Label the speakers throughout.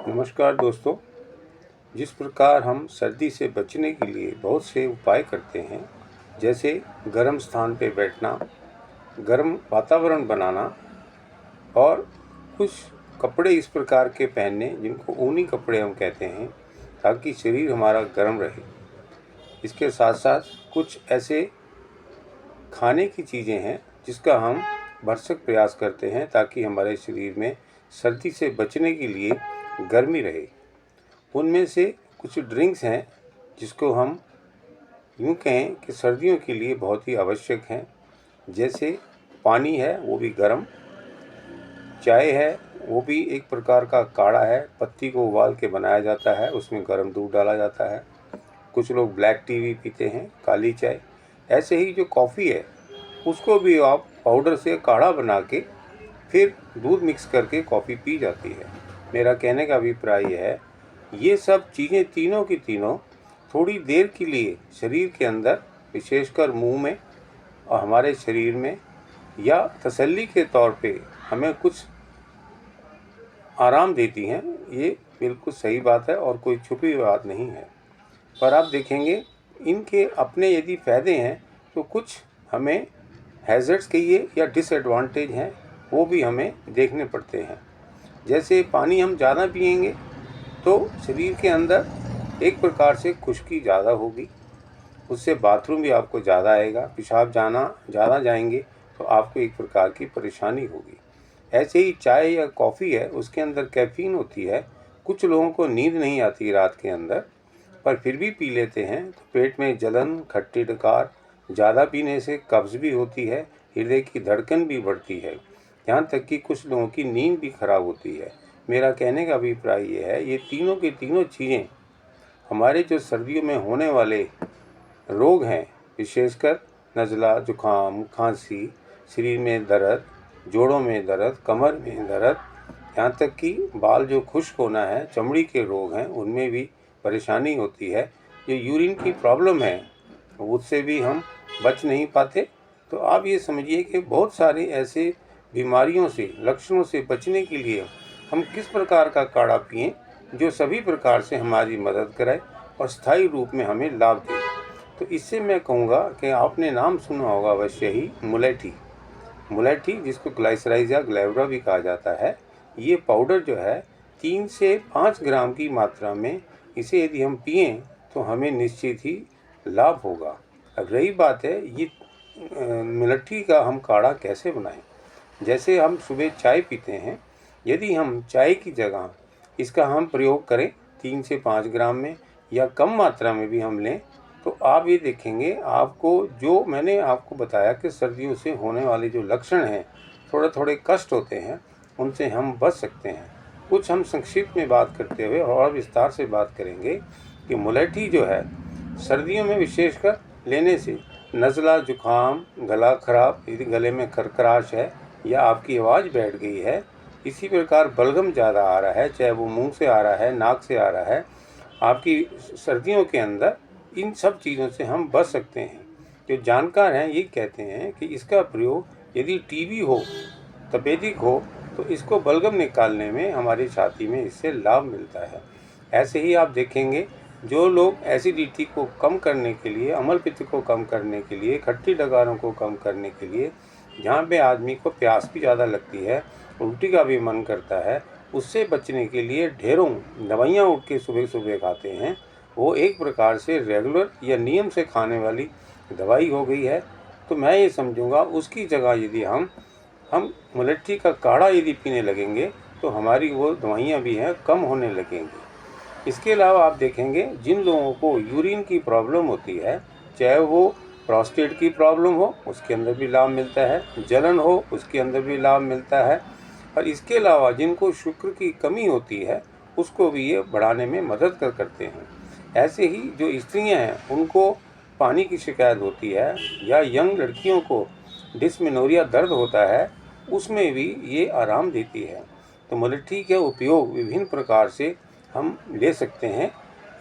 Speaker 1: नमस्कार दोस्तों। जिस प्रकार हम सर्दी से बचने के लिए बहुत से उपाय करते हैं, जैसे गर्म स्थान पे बैठना, गर्म वातावरण बनाना और कुछ कपड़े इस प्रकार के पहनने जिनको ऊनी कपड़े हम कहते हैं, ताकि शरीर हमारा गर्म रहे। इसके साथ साथ कुछ ऐसे खाने की चीज़ें हैं जिसका हम भरसक प्रयास करते हैं ताकि हमारे शरीर में सर्दी से बचने के लिए गर्मी रहे। उनमें से कुछ ड्रिंक्स हैं जिसको हम यूँ कहें कि सर्दियों के लिए बहुत ही आवश्यक हैं। जैसे पानी है, वो भी गर्म, चाय है, वो भी एक प्रकार का काढ़ा है, पत्ती को उबाल के बनाया जाता है, उसमें गर्म दूध डाला जाता है। कुछ लोग ब्लैक टी भी पीते हैं, काली चाय। ऐसे ही जो कॉफ़ी है, उसको भी आप पाउडर से काढ़ा बना के फिर दूध मिक्स करके कॉफ़ी पी जाती है। मेरा कहने का अभिप्राय यह है, ये सब चीज़ें तीनों की तीनों थोड़ी देर के लिए शरीर के अंदर, विशेषकर मुंह में और हमारे शरीर में, या तसल्ली के तौर पे हमें कुछ आराम देती हैं। ये बिल्कुल सही बात है और कोई छुपी हुई बात नहीं है। पर आप देखेंगे इनके अपने यदि फ़ायदे हैं तो कुछ हमें हैज़र्ड्स कहिए या डिसएडवांटेज हैं, वो भी हमें देखने पड़ते हैं। जैसे पानी हम ज़्यादा पिएंगे तो शरीर के अंदर एक प्रकार से खुश्की ज़्यादा होगी, उससे बाथरूम भी आपको ज़्यादा आएगा, पेशाब जाना ज़्यादा जाएंगे तो आपको एक प्रकार की परेशानी होगी। ऐसे ही चाय या कॉफ़ी है, उसके अंदर कैफ़ीन होती है। कुछ लोगों को नींद नहीं आती रात के अंदर, पर फिर भी पी लेते हैं तो पेट में जलन, खट्टी डकार, ज़्यादा पीने से कब्ज़ भी होती है, हृदय की धड़कन भी बढ़ती है, यहाँ तक कि कुछ लोगों की नींद भी खराब होती है। मेरा कहने का अभिप्राय ये है, ये तीनों की तीनों चीज़ें हमारे जो सर्दियों में होने वाले रोग हैं, विशेषकर नज़ला, जुकाम, खांसी, शरीर में दर्द, जोड़ों में दर्द, कमर में दर्द, यहाँ तक कि बाल जो खुश्क होना है, चमड़ी के रोग हैं, उनमें भी परेशानी होती है। जो यूरिन की प्रॉब्लम है, उससे भी हम बच नहीं पाते। तो आप ये समझिए कि बहुत सारे ऐसे बीमारियों से, लक्षणों से बचने के लिए हम किस प्रकार का काढ़ा पिएं जो सभी प्रकार से हमारी मदद कराए और स्थायी रूप में हमें लाभ दे। तो इससे मैं कहूँगा कि आपने नाम सुना होगा अवश्य ही, मुलेठी। मुलेठी, जिसको ग्लाइसराइज या ग्लेवरा भी कहा जाता है, ये पाउडर जो है 3 से 5 ग्राम की मात्रा में इसे यदि हम पिएँ तो हमें निश्चित ही लाभ होगा। अब रही बात है ये मुलेठी का हम काढ़ा कैसे बनाएं। जैसे हम सुबह चाय पीते हैं, यदि हम चाय की जगह इसका हम प्रयोग करें 3 से 5 ग्राम में या कम मात्रा में भी हम लें, तो आप ये देखेंगे आपको, जो मैंने आपको बताया कि सर्दियों से होने वाले जो लक्षण हैं, थोड़े थोड़े कष्ट होते हैं, उनसे हम बच सकते हैं। कुछ हम संक्षिप्त में बात करते हुए और विस्तार से बात करेंगे कि मुलेठी जो है सर्दियों में विशेषकर लेने से नज़ला, जुकाम, गला खराब, यदि गले में खरखराश है या आपकी आवाज़ बैठ गई है, इसी प्रकार बलगम ज़्यादा आ रहा है, चाहे वो मुंह से आ रहा है, नाक से आ रहा है, आपकी सर्दियों के अंदर, इन सब चीज़ों से हम बच सकते हैं। जो जानकार हैं ये कहते हैं कि इसका प्रयोग यदि टीबी हो, तपेदिक हो, तो इसको बलगम निकालने में हमारी छाती में इससे लाभ मिलता है। ऐसे ही आप देखेंगे जो लोग एसिडिटी को कम करने के लिए, अम्ल पित्त को कम करने के लिए, खट्टी डगारों को कम करने के लिए, जहाँ पे आदमी को प्यास भी ज़्यादा लगती है, उल्टी का भी मन करता है, उससे बचने के लिए ढेरों दवाइयाँ उठ के सुबह सुबह खाते हैं, वो एक प्रकार से रेगुलर या नियम से खाने वाली दवाई हो गई है। तो मैं ये समझूंगा उसकी जगह यदि हम मुलेठी का काढ़ा यदि पीने लगेंगे तो हमारी वो दवाइयाँ भी हैं कम होने लगेंगी। इसके अलावा आप देखेंगे जिन लोगों को यूरिन की प्रॉब्लम होती है, चाहे वो प्रोस्टेट की प्रॉब्लम हो, उसके अंदर भी लाभ मिलता है, जलन हो, उसके अंदर भी लाभ मिलता है, और इसके अलावा जिनको शुक्र की कमी होती है उसको भी ये बढ़ाने में मदद करते हैं। ऐसे ही जो स्त्रियां हैं उनको पानी की शिकायत होती है, या यंग लड़कियों को डिस्मेनोरिया दर्द होता है, उसमें भी ये आराम देती है। तो मुलेठी के उपयोग विभिन्न प्रकार से हम ले सकते हैं।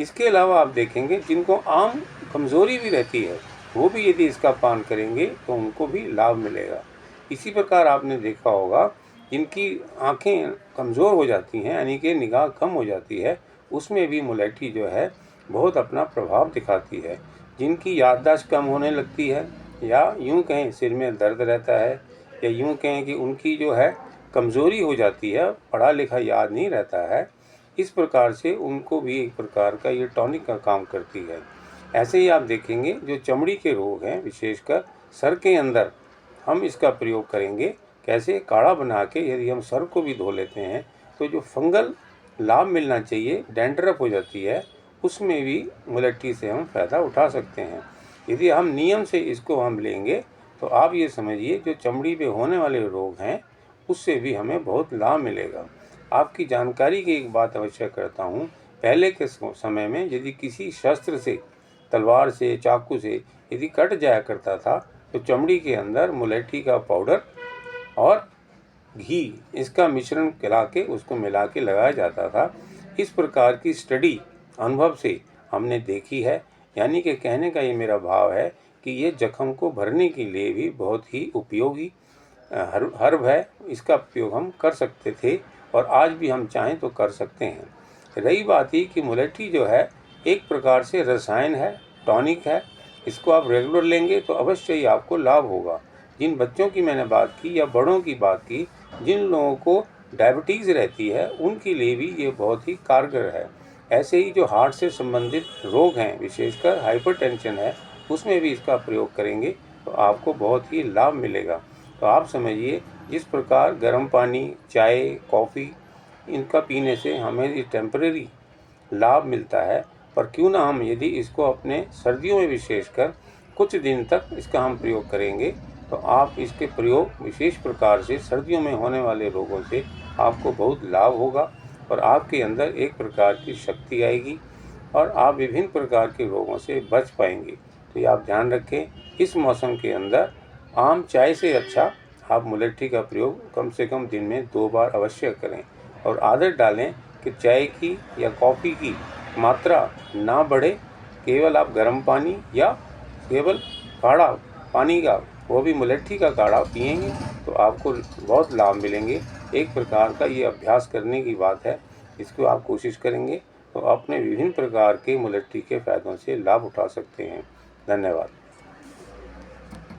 Speaker 1: इसके अलावा आप देखेंगे जिनको आम कमज़ोरी भी रहती है, वो भी यदि इसका पान करेंगे तो उनको भी लाभ मिलेगा। इसी प्रकार आपने देखा होगा जिनकी आँखें कमज़ोर हो जाती हैं, यानी कि निगाह कम हो जाती है, उसमें भी मुलेठी जो है बहुत अपना प्रभाव दिखाती है। जिनकी याददाश्त कम होने लगती है, या यूँ कहें सिर में दर्द रहता है, या यूँ कहें कि उनकी जो है कमज़ोरी हो जाती है, पढ़ा लिखा याद नहीं रहता है, इस प्रकार से उनको भी एक प्रकार का ये टॉनिक का काम करती है। ऐसे ही आप देखेंगे जो चमड़ी के रोग हैं, विशेषकर सर के अंदर हम इसका प्रयोग करेंगे। कैसे? काढ़ा बना के यदि हम सर को भी धो लेते हैं तो जो फंगल लाभ मिलना चाहिए, डैंड्रफ हो जाती है, उसमें भी मुलेठी से हम फ़ायदा उठा सकते हैं। यदि हम नियम से इसको हम लेंगे तो आप ये समझिए जो चमड़ी पे होने वाले रोग हैं उससे भी हमें बहुत लाभ मिलेगा। आपकी जानकारी की एक बात अवश्य करता हूँ, पहले के समय में यदि किसी शस्त्र से, तलवार से, चाकू से यदि कट जाया करता था तो चमड़ी के अंदर मुलेठी का पाउडर और घी इसका मिश्रण उसको मिला के लगाया जाता था। इस प्रकार की स्टडी अनुभव से हमने देखी है। यानी कि कहने का ये मेरा भाव है कि ये जख्म को भरने के लिए भी बहुत ही उपयोगी हर्ब है। इसका उपयोग हम कर सकते थे और आज भी हम चाहें तो कर सकते हैं। रही बात ये कि मुलेठी जो है एक प्रकार से रसायन है, टॉनिक है। इसको आप रेगुलर लेंगे तो अवश्य ही आपको लाभ होगा। जिन बच्चों की मैंने बात की या बड़ों की बात की, जिन लोगों को डायबिटीज़ रहती है, उनके लिए भी ये बहुत ही कारगर है। ऐसे ही जो हार्ट से संबंधित रोग हैं, विशेषकर हाइपरटेंशन है, उसमें भी इसका प्रयोग करेंगे तो आपको बहुत ही लाभ मिलेगा। तो आप समझिए जिस प्रकार गर्म पानी, चाय, कॉफ़ी इनका पीने से हमें ये टेम्परेरी लाभ मिलता है, पर क्यों ना हम यदि इसको अपने सर्दियों में विशेषकर कुछ दिन तक इसका हम प्रयोग करेंगे तो आप इसके प्रयोग विशेष प्रकार से सर्दियों में होने वाले रोगों से आपको बहुत लाभ होगा और आपके अंदर एक प्रकार की शक्ति आएगी और आप विभिन्न प्रकार के रोगों से बच पाएंगे। तो ये आप ध्यान रखें, इस मौसम के अंदर आम चाय से अच्छा आप मुलेठी का प्रयोग कम से कम दिन में 2 बार अवश्य करें और आदत डालें कि चाय की या कॉफ़ी की मात्रा ना बढ़े। केवल आप गर्म पानी या केवल काढ़ा पानी का, वो भी मुलेठी का काढ़ा पिएंगे तो आपको बहुत लाभ मिलेंगे। एक प्रकार का ये अभ्यास करने की बात है, इसको आप कोशिश करेंगे तो अपने विभिन्न प्रकार के मुलेठी के फ़ायदों से लाभ उठा सकते हैं। धन्यवाद।